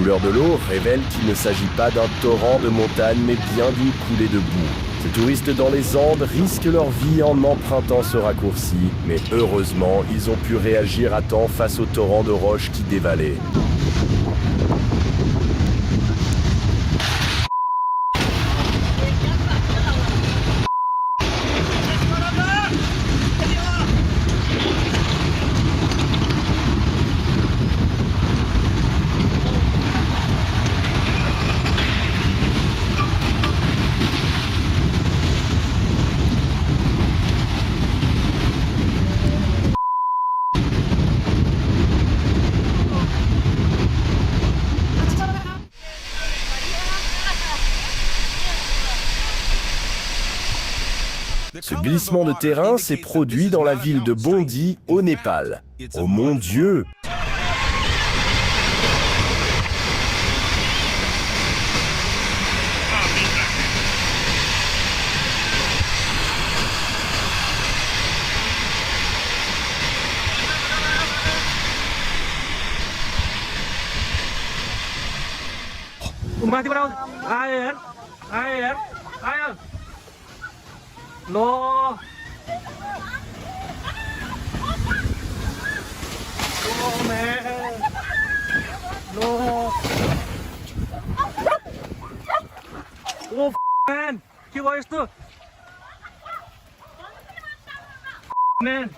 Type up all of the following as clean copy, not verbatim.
couleur de l'eau révèle qu'il ne s'agit pas d'un torrent de montagne, mais bien d'une coulée de boue. Ces touristes dans les Andes risquent leur vie en empruntant ce raccourci, mais heureusement, ils ont pu réagir à temps face au torrent de roches qui dévalait. Ce glissement de terrain s'est produit dans la ville de Bondi, au Népal. Oh mon Dieu! No. No, man. No. Oh, man. Que foi isso? Man.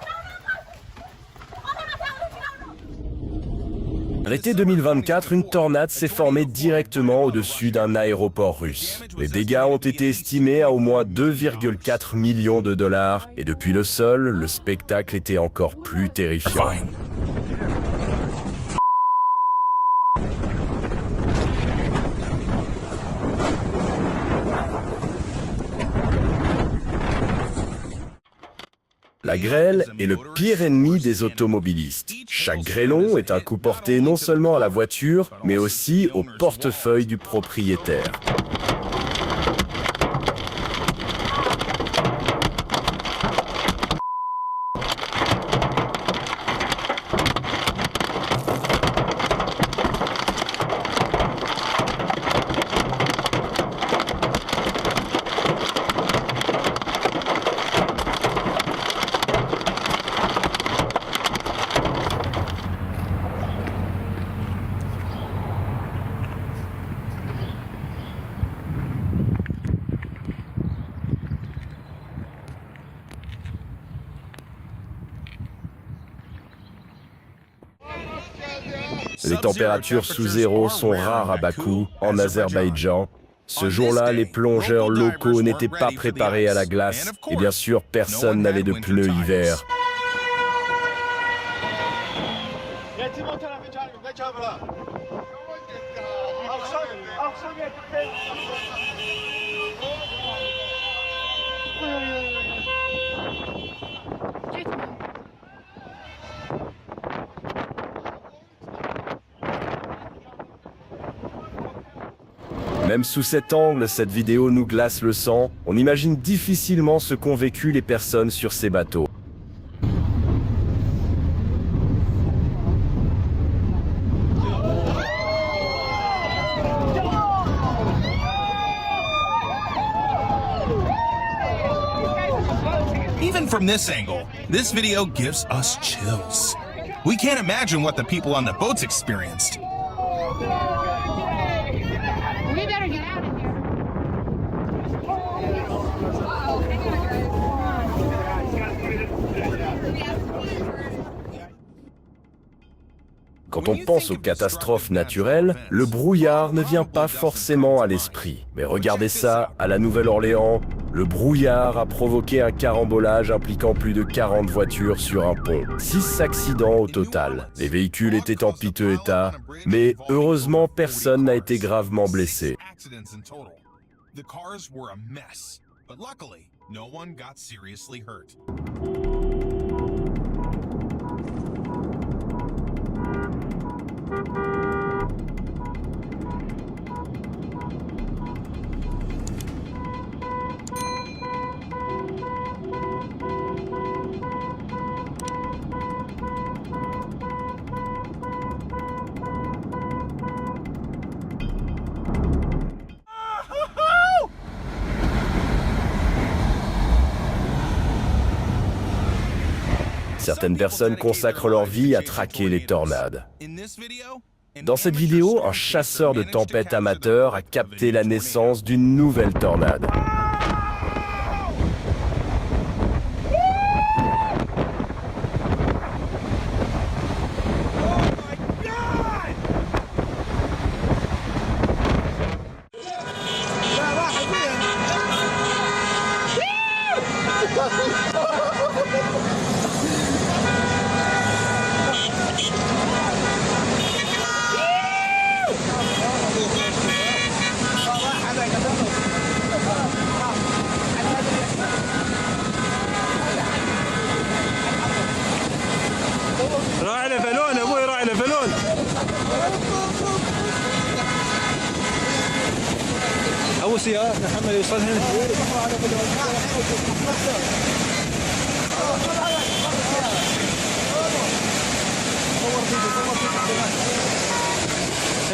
L'été 2024, une tornade s'est formée directement au-dessus d'un aéroport russe. Les dégâts ont été estimés à au moins 2,4 millions de dollars et depuis le sol, le spectacle était encore plus terrifiant. La grêle est le pire ennemi des automobilistes. Chaque grêlon est un coup porté non seulement à la voiture, mais aussi au portefeuille du propriétaire. Les températures sous zéro sont rares à Bakou, en Azerbaïdjan. Ce jour-là, les plongeurs locaux n'étaient pas préparés à la glace et bien sûr, personne n'avait de pneus hiver. Même sous cet angle, cette vidéo nous glace le sang. On imagine difficilement ce qu'ont vécu les personnes sur ces bateaux. Even from this angle, this video gives us chills. We can't imagine what the people on the boats experienced. We better get out of here. Quand on pense aux catastrophes naturelles, le brouillard ne vient pas forcément à l'esprit. Mais regardez ça, à la Nouvelle-Orléans, le brouillard a provoqué un carambolage impliquant plus de 40 voitures sur un pont. 6 accidents au total. Les véhicules étaient en piteux état, mais heureusement personne n'a été gravement blessé. The cars were a mess, but luckily, no one got seriously hurt. Certaines personnes consacrent leur vie à traquer les tornades. Dans cette vidéo, un chasseur de tempêtes amateur a capté la naissance d'une nouvelle tornade. راعي لفلون ابوي راعي لفلون. اول سيارة محمد يوصل هنا.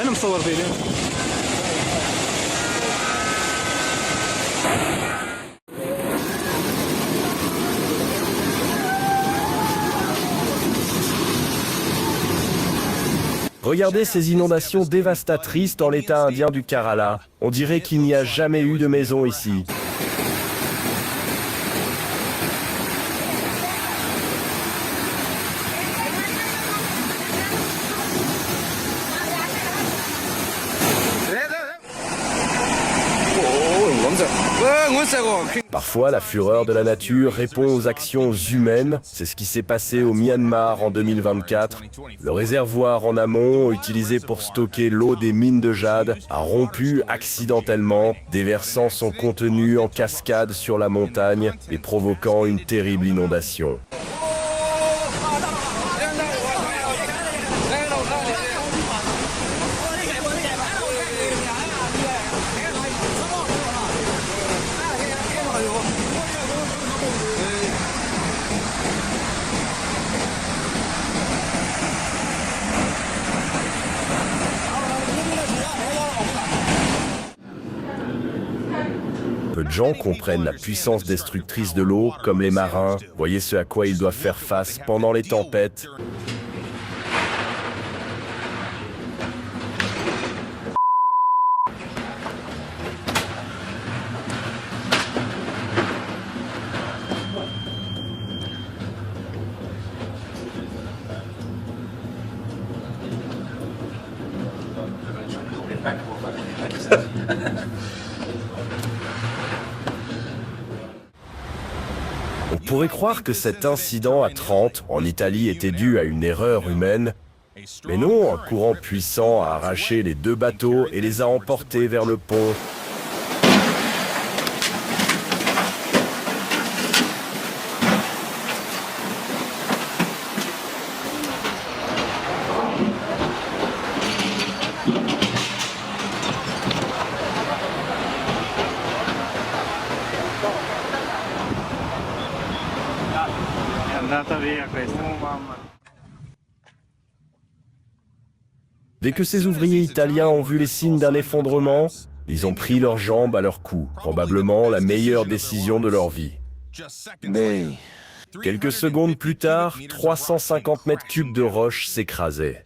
انا مصور فيديو. Regardez ces inondations dévastatrices dans l'état indien du Kerala. On dirait qu'il n'y a jamais eu de maison ici. Parfois, la fureur de la nature répond aux actions humaines. C'est ce qui s'est passé au Myanmar en 2024. Le réservoir en amont, utilisé pour stocker l'eau des mines de jade, a rompu accidentellement, déversant son contenu en cascade sur la montagne et provoquant une terrible inondation. Peu de gens comprennent la puissance destructrice de l'eau, comme les marins. Voyez ce à quoi ils doivent faire face pendant les tempêtes. On pourrait croire que cet incident à Trente, en Italie, était dû à une erreur humaine. Mais non, un courant puissant a arraché les deux bateaux et les a emportés vers le pont. Dès que ces ouvriers italiens ont vu les signes d'un effondrement, ils ont pris leurs jambes à leur cou, probablement la meilleure décision de leur vie. Mais quelques secondes plus tard, 350 mètres cubes de roches s'écrasaient.